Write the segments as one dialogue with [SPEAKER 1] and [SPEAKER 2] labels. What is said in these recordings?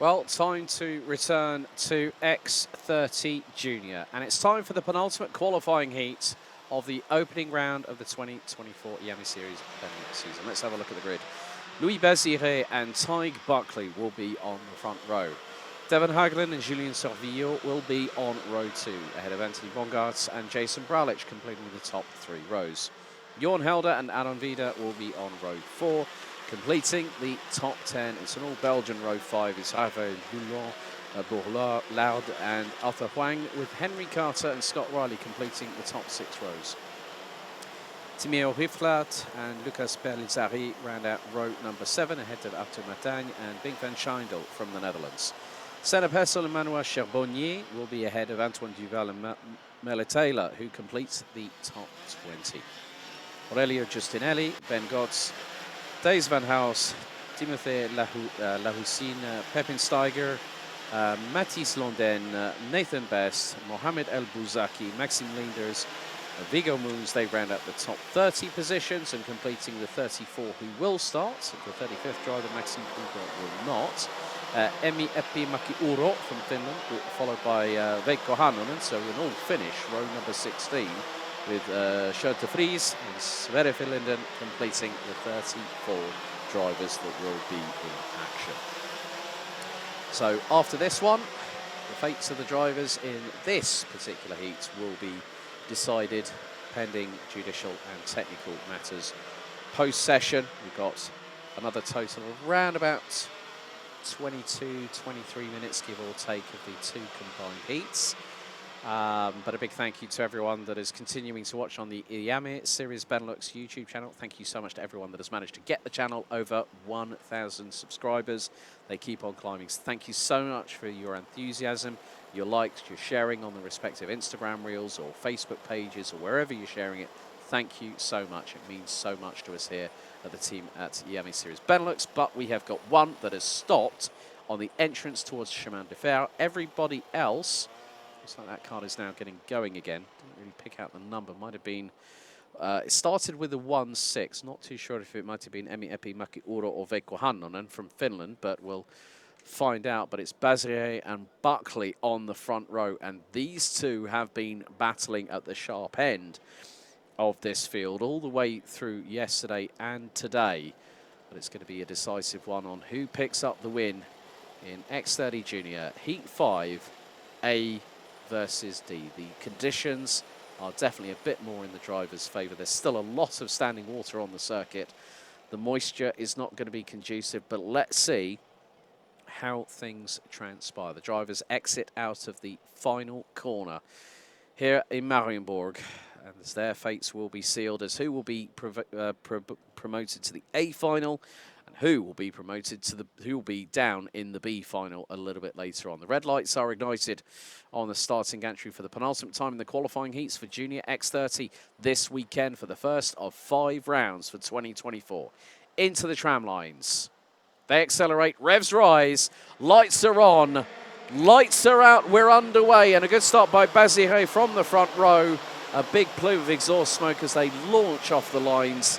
[SPEAKER 1] Well, time to return to X30 Junior, and it's time for the penultimate qualifying heat of the opening round of the 2024 Yami Series Benelux season. Let's have a look at the grid. Louis Bazire and Tig Buckley will be on the front row. Devon Hagelin and Julien Servillo will be on row 2, ahead of Anthony Bongartz and Jason Braulich, completing the top 3 rows. Jorn Helder and Aaron Vida will be on row 4. Completing the top 10, it's an all-Belgian row 5 is Hervé Bourlard and Arthur Huang, with Henry Carter and Scott Riley completing the top 6 rows. Timeo Riflat and Lucas Berlizari round out row number 7 ahead of Arthur Matagne and Bing van Schijndel from the Netherlands. Senna Pessel and Manoir Charbonnier will be ahead of Antoine Duval and Melle Taylor, who completes the top 20. Aurelio Giustinelli, Ben Gotts, Days Van House, Timothée Lahussine, Pepin Steiger, Mathis Londen, Nathan Best, Mohamed El Bouzaki, Maxime Linders, Vigo Moons. They round out the top 30 positions, and completing the 34 who will start. The 35th driver, Maxime Huber, will not. Emi Epi Makiuro from Finland, followed by Veikko Hannonen, so an all-finish, row number 16. With Scholte Vries and Sverre Linden completing the 34 drivers that will be in action. So after this one, the fates of the drivers in this particular heat will be decided pending judicial and technical matters. Post-session, we've got another total of around about 22, 23 minutes, give or take, of the 2 combined heats. But a big thank you to everyone that is continuing to watch on the Yami Series Benelux YouTube channel. Thank you so much to everyone that has managed to get the channel over 1,000 subscribers. They keep on climbing. Thank you so much for your enthusiasm, your likes, your sharing on the respective Instagram reels or Facebook pages or wherever you're sharing it. Thank you so much. It means so much to us here at the team at Yami Series Benelux. But we have got one that has stopped on the entrance towards Chemin de Fer. Everybody else... looks like that card is now getting going again. Didn't really pick out the number. Might have been... it started with a 1-6. Not too sure if it might have been Emi Epi Makiuro or Veikko Hannonen from Finland, but we'll find out. But it's Bazire and Buckley on the front row, and these two have been battling at the sharp end of this field all the way through yesterday and today. But it's going to be a decisive one on who picks up the win in X30 Junior Heat 5 A versus D. The conditions are definitely a bit more in the driver's favour. There's still a lot of standing water on the circuit. The moisture is not going to be conducive, but let's see how things transpire. The drivers exit out of the final corner here in Mariembourg, and as their fates will be sealed as who will be promoted to the A final, and who will be promoted to who will be down in the B final a little bit later on. The red lights are ignited on the starting gantry for the penultimate time in the qualifying heats for Junior X30 this weekend for the first of 5 rounds for 2024. Into the tram lines. They accelerate, revs rise, lights are on, lights are out, we're underway, and a good start by Bazire from the front row. A big plume of exhaust smoke as they launch off the lines.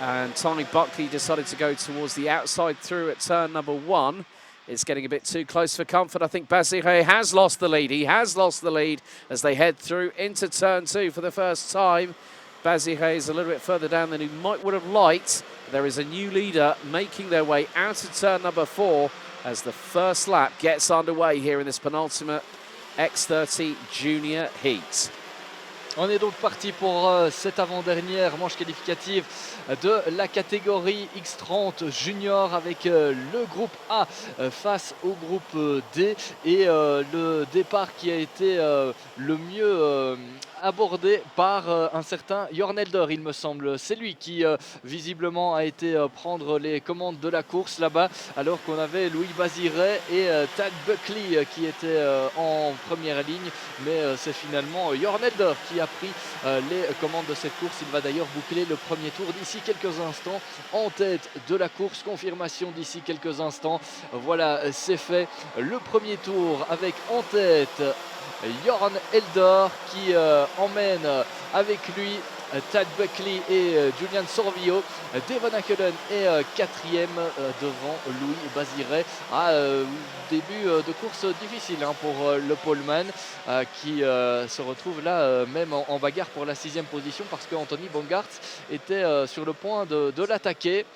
[SPEAKER 1] And Tig Buckley decided to go towards the outside through at turn number 1. It's getting a bit too close for comfort. I think Bazire has lost the lead. He has lost the lead as they head through into turn 2 for the first time. Bazire is a little bit further down than he would have liked. There is a new leader making their way out of turn number 4 as the first lap gets underway here in this penultimate X30 Junior Heat.
[SPEAKER 2] On est donc parti pour cette avant-dernière manche qualificative de la catégorie X30 Junior avec le groupe A face au groupe D et le départ qui a été le mieux abordé par un certain Jorn Helder, il me semble. C'est lui qui visiblement a été prendre les commandes de la course là-bas, alors qu'on avait Louis Bazire et Tig Buckley qui étaient en première ligne, mais c'est finalement Jorn Helder qui a pris les commandes de cette course. Il va d'ailleurs boucler le premier tour d'ici quelques instants en tête de la course. Confirmation d'ici quelques instants. Voilà, c'est fait. Le premier tour avec en tête Jorn Helder qui emmène avec lui Tad Buckley et Julian Sorvillo. Devon Hackelen est quatrième devant Louis Baziret. Début de course difficile pour le poleman qui se retrouve là même en bagarre pour la 6e position parce qu'Anthony Bongart était sur le point de l'attaquer.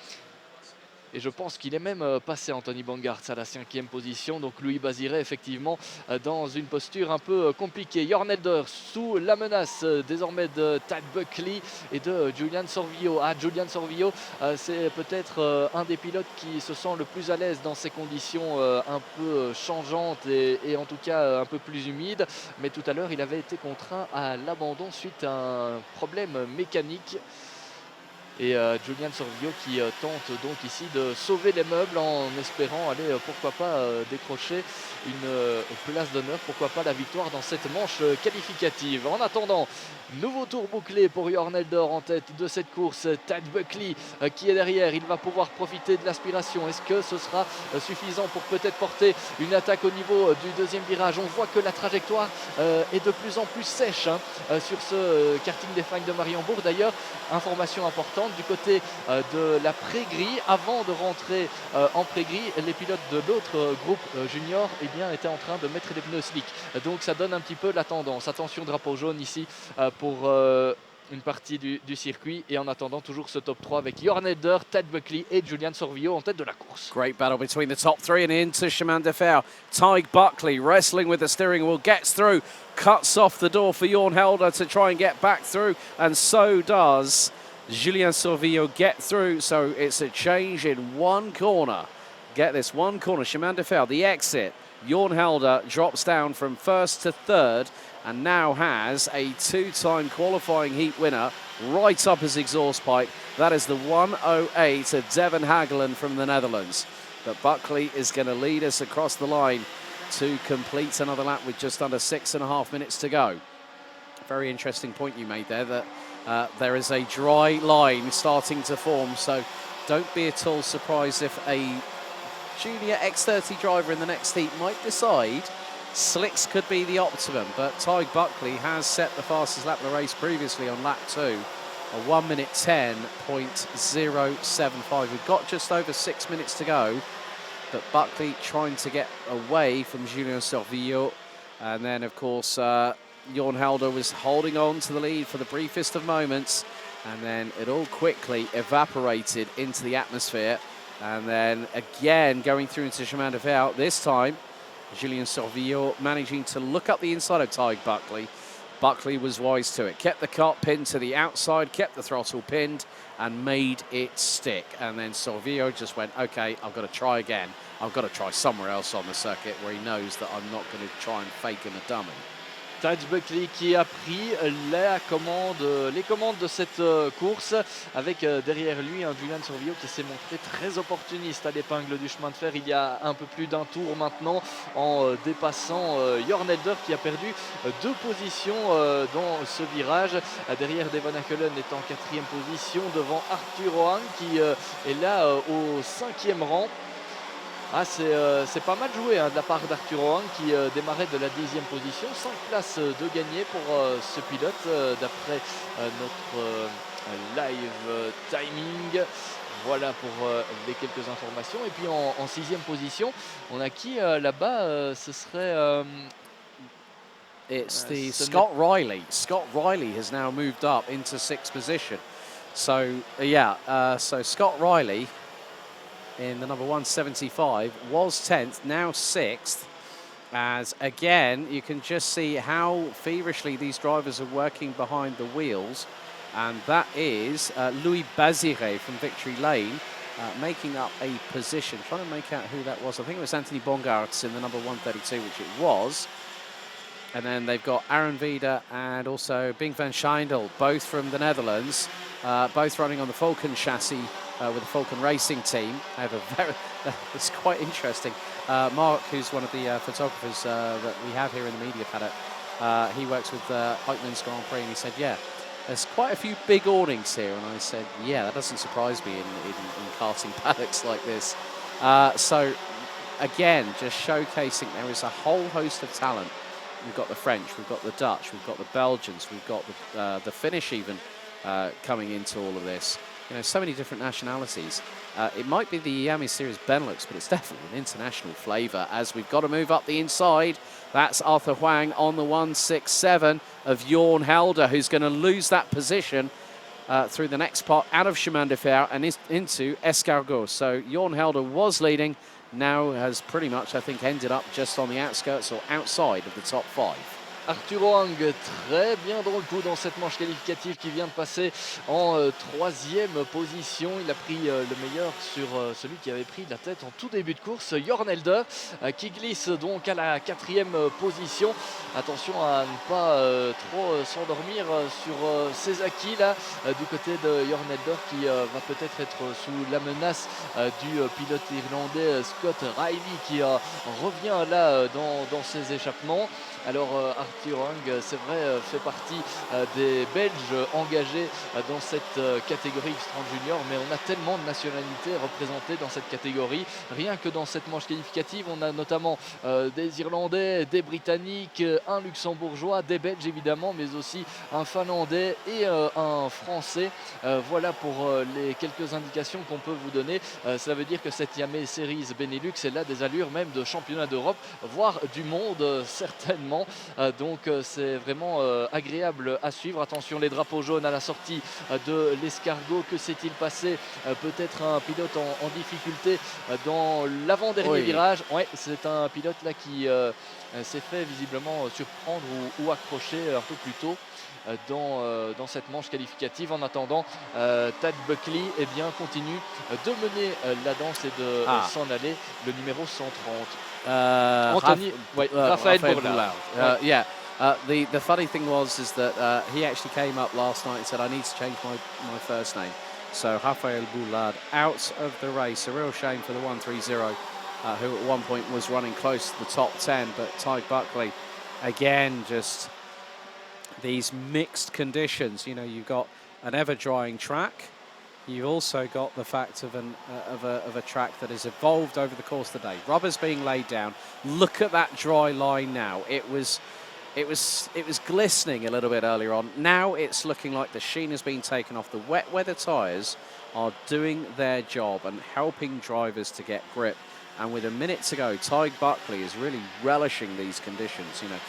[SPEAKER 2] Et je pense qu'il est même passé Anthony Bongart à la 5e position. Donc Louis Baziret effectivement dans une posture un peu compliquée. Jorn Elder sous la menace désormais de Tad Buckley et de Julian Sorvillo. Julian Sorvillo, c'est peut-être un des pilotes qui se sent le plus à l'aise dans ces conditions un peu changeantes et en tout cas un peu plus humides. Mais tout à l'heure, il avait été contraint à l'abandon suite à un problème mécanique. Et Julian Sorvillo qui tente donc ici de sauver les meubles en espérant aller pourquoi pas décrocher une place d'honneur, pourquoi pas la victoire dans cette manche qualificative. En attendant, nouveau tour bouclé pour Jorn Elder en tête de cette course. Tad Buckley qui est derrière, il va pouvoir profiter de l'aspiration. Est-ce que ce sera suffisant pour peut-être porter une attaque au niveau du 2e virage? On voit que la trajectoire est de plus en plus sèche sur ce karting des Fagnes de Mariembourg. D'ailleurs, information importante, du côté de la pré-grille, avant de rentrer en pré-grille, les pilotes de l'autre groupe junior étaient en train de mettre les pneus slick. Donc ça donne un petit peu la tendance. Attention, drapeau jaune ici pour une partie du circuit. Et en attendant, toujours ce top 3 avec Jorn Elder, Tad Buckley et Julian Sorvillo en tête de la course.
[SPEAKER 1] Great battle between the top 3 and into Chemin de Fer. Tig Buckley wrestling with the steering wheel, gets through, cuts off the door for Jorn Elder to try and get back through, and so does Julian Sorvillo get through. So it's a change in one corner. Get this, one corner, Chemin de Fer, the exit. Jorn Elder drops down from 1st to 3rd and now has a 2-time qualifying heat winner right up his exhaust pipe. That is the 108 of Devon Hagelin from the Netherlands. But Buckley is going to lead us across the line to complete another lap with just under 6.5 minutes to go. Very interesting point you made there, that there is a dry line starting to form, so don't be at all surprised if a junior X30 driver in the next heat might decide slicks could be the optimum. But Tig Buckley has set the fastest lap of the race previously on lap 2, a 1 minute 10.075. We've got just over 6 minutes to go, but Buckley trying to get away from Julian Sorvillo, and then of course Jorn Elder was holding on to the lead for the briefest of moments, and then it all quickly evaporated into the atmosphere. And then again going through into Chemin de Fer, this time Julian Sorvillo managing to look up the inside of Tig Buckley. Buckley was wise to it, kept the cart pinned to the outside, kept the throttle pinned and made it stick. And then Sorvillo just went, okay, I've got to try again. I've got to try somewhere else on the circuit where he knows that I'm not going to try and fake him a dummy.
[SPEAKER 2] Tad Buckley qui a pris les commandes de cette course avec derrière lui un Julian Sorvillo qui s'est montré très opportuniste à l'épingle du chemin de fer il y a un peu plus d'un tour maintenant, en dépassant Jorn Elder qui a perdu 2 positions dans ce virage. Derrière, Devon Hackelen est en 4e position devant Arthur Oang qui est là au 5e rang. C'est pas mal joué de la part d'Arthur Oang qui démarrait de la 10e position. 5 places de gagné pour ce pilote d'après notre live timing. Voilà pour les quelques informations. Et puis en 6e position, on a qui là-bas? Ce serait...
[SPEAKER 1] It's the Scott Riley. Scott Riley has now moved up into 6th position. So, so Scott Riley in the number 175 was 10th, now 6th, as again you can just see how feverishly these drivers are working behind the wheels, and that is Louis Baziret from Victory Lane making up a position, trying to make out who that was. I think it was Anthony Bongarts in the number 132, which it was. And then they've got Aaron Vida and also Bing van Scheindel, both from the Netherlands, both running on the Falcon chassis with the Falcon Racing team. I have a it's quite interesting. Mark, who's one of the photographers that we have here in the media paddock, he works with Oakland's Grand Prix, and he said, yeah, there's quite a few big awnings here. And I said, yeah, that doesn't surprise me in karting paddocks like this. So, again, just showcasing there is a whole host of talent. We've got the French, we've got the Dutch, we've got the Belgians, we've got the Finnish even, coming into all of this. You know, so many different nationalities. It might be the Yami Series Benelux, but it's definitely an international flavour as we've got to move up the inside. That's Arthur Huang on the 167 of Jorn Helder, who's going to lose that position through the next part out of Chemin de Fer and into Escargot. So Jorn Helder was leading, now has pretty much, I think, ended up just on the outskirts or outside of the top 5.
[SPEAKER 2] Arthur Huang très bien dans le coup dans cette manche qualificative qui vient de passer en 3e position. Il a pris le meilleur sur celui qui avait pris la tête en tout début de course, Jorn Helder, qui glisse donc à la 4e position. Attention à ne pas trop s'endormir sur ses acquis là du côté de Jorn Helder qui va peut-être être sous la menace du pilote irlandais Scott Riley qui revient là dans ses échappements. Alors Arthur Huang, c'est vrai, fait partie des Belges engagés dans cette catégorie X30 Junior, mais on a tellement de nationalités représentées dans cette catégorie. Rien que dans cette manche qualificative, on a notamment des Irlandais, des Britanniques, un Luxembourgeois, des Belges évidemment, mais aussi un Finlandais et un Français. Voilà pour les quelques indications qu'on peut vous donner. Ça veut dire que cette Yami Series Benelux, elle a des allures même de championnat d'Europe, voire du monde certainement. Donc c'est vraiment agréable à suivre. Attention, les drapeaux jaunes à la sortie de l'escargot. Que s'est-il passé? Peut-être un pilote en difficulté dans l'avant-dernier virage. Ouais, c'est un pilote là qui s'est fait visiblement surprendre ou accrocher un peu plus tôt dans cette manche qualificative. En attendant, Tad Buckley continue de mener la danse et de s'en aller. Le numéro 130. Anthony, Raphaël Bourlard.
[SPEAKER 1] Yeah. The funny thing is that he actually came up last night and said, I need to change my first name. So Raphaël Bourlard out of the race. A real shame for the 130, who at one point was running close to the top 10. But Ty Buckley, again, just these mixed conditions. You know, you've got an ever-drying track. You've also got the fact of a track that has evolved over the course of the day. Rubber's being laid down. Look at that dry line now. It was glistening a little bit earlier on. Now it's looking like the sheen has been taken off. The wet weather tyres are doing their job and helping drivers to get grip. And with a minute to go, Ty Buckley is really relishing these conditions. You know,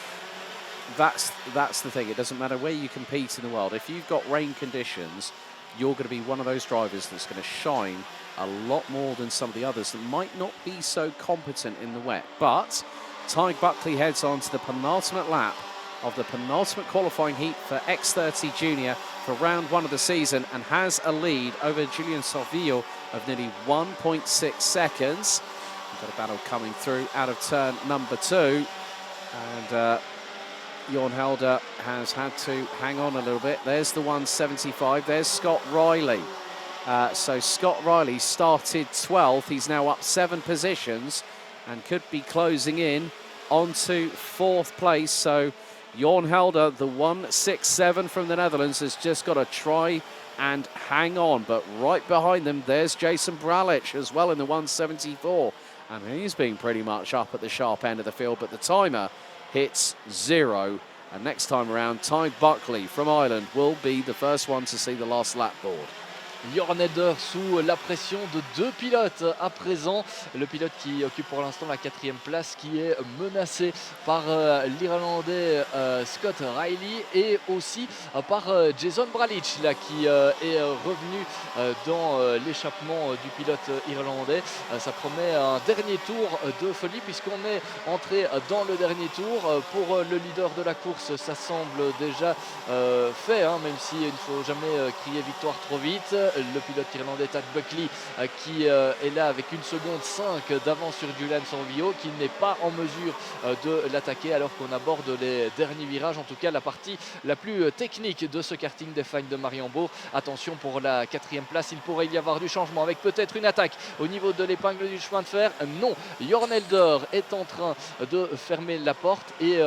[SPEAKER 1] that's the thing. It doesn't matter where you compete in the world. If you've got rain conditions, you're going to be one of those drivers that's going to shine a lot more than some of the others that might not be so competent in the wet. But Ty Buckley heads on to the penultimate lap of the penultimate qualifying heat for X30 Junior for round 1 of the season and has a lead over Julian Sorvillo of nearly 1.6 seconds. We've got a battle coming through out of turn number 2. And Jorn Helder has had to hang on a little bit. There's the 175. There's Scott Riley. So Scott Riley started 12th. He's now up 7 positions and could be closing in onto 4th place. So Jorn Helder, the 167 from the Netherlands, has just got to try and hang on. But right behind them, there's Jason Bralic as well in the 174. And he's been pretty much up at the sharp end of the field, but the timer hits 0. And next time around, Ty Buckley from Ireland will be the first one to see the last lap board.
[SPEAKER 2] Jorn Helder sous la pression de 2 pilotes à présent. Le pilote qui occupe pour l'instant la 4e place qui est menacé par l'Irlandais Scott Riley et aussi par Jason Bralic là, qui est revenu dans l'échappement du pilote irlandais. Ça promet un dernier tour de folie puisqu'on est entré dans le dernier tour. Pour le leader de la course, ça semble déjà fait, hein, même s'il ne faut jamais crier victoire trop vite. Le pilote irlandais Tad Buckley qui est là avec 1 seconde 5 d'avance sur Julian Sorvillo qui n'est pas en mesure de l'attaquer alors qu'on aborde les derniers virages, en tout cas la partie la plus technique de ce karting des Fagnes de Mariembourg. Attention pour la 4e place, il pourrait y avoir du changement avec peut-être une attaque au niveau de l'épingle du chemin de fer. Non, Jorn Helder est en train de fermer la porte et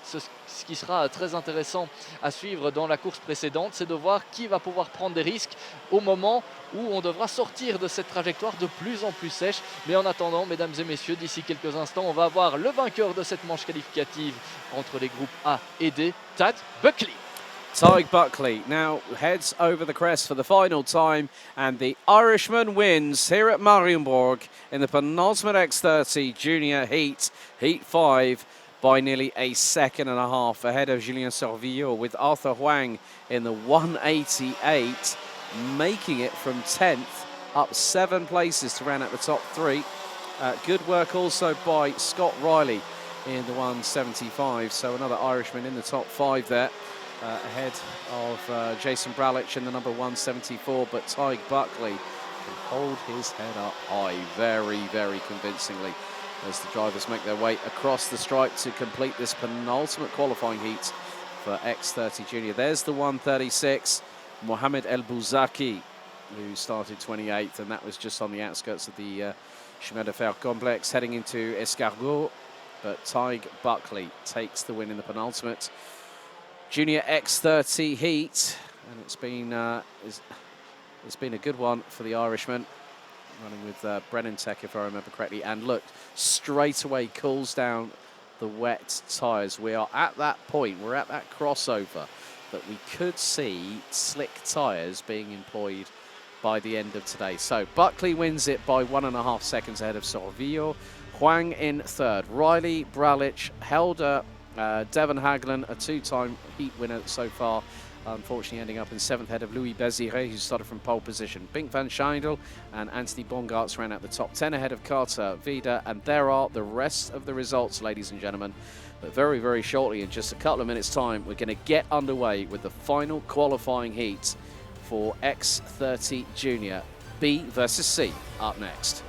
[SPEAKER 2] ce qui sera très intéressant à suivre dans la course précédente, c'est de voir qui va pouvoir prendre des risques au moment où on devra sortir de cette trajectoire de plus en plus sèche. Mais en attendant, mesdames et messieurs, d'ici quelques instants, on va avoir le vainqueur de cette manche qualificative entre les groupes A et D, Tad Buckley.
[SPEAKER 1] Tig Buckley now heads over the crest for the final time, and the Irishman wins here at Mariembourg in the penultimate X30 junior heat, Heat 5, by nearly a second and a half ahead of Julien Sorvillo, with Arthur Huang in the 188, making it from 10th up 7 places to round out the top 3. Good work also by Scott Riley in the 175, so another Irishman in the top 5 there. Ahead of Jason Bralich in the number 174, but Tig Buckley can hold his head up high very, very convincingly as the drivers make their way across the stripe to complete this penultimate qualifying heat for X30 Junior. There's the 136, Mohamed El Bouzaki, who started 28th, and that was just on the outskirts of the Chemin de Fer complex heading into Escargot. But Tig Buckley takes the win in the penultimate Junior X30 heat, and it's been a good one for the Irishman, running with Brennan Tech, if I remember correctly, and look, straight away cools down the wet tyres. We are at that point, we're at that crossover that we could see slick tyres being employed by the end of today. So Buckley wins it by 1.5 seconds ahead of Sorvillo. Huang in third. Riley, Bralich, Helder, Devon Haglen, a 2-time heat winner so far, unfortunately ending up in 7th ahead of Louis Béziré, who started from pole position. Bink van Scheindel and Anthony Bongartz ran out the top 10 ahead of Carter Vida, and there are the rest of the results, ladies and gentlemen. But very, very shortly, in just a couple of minutes' time, we're going to get underway with the final qualifying heat for X30 Junior. B versus C up next.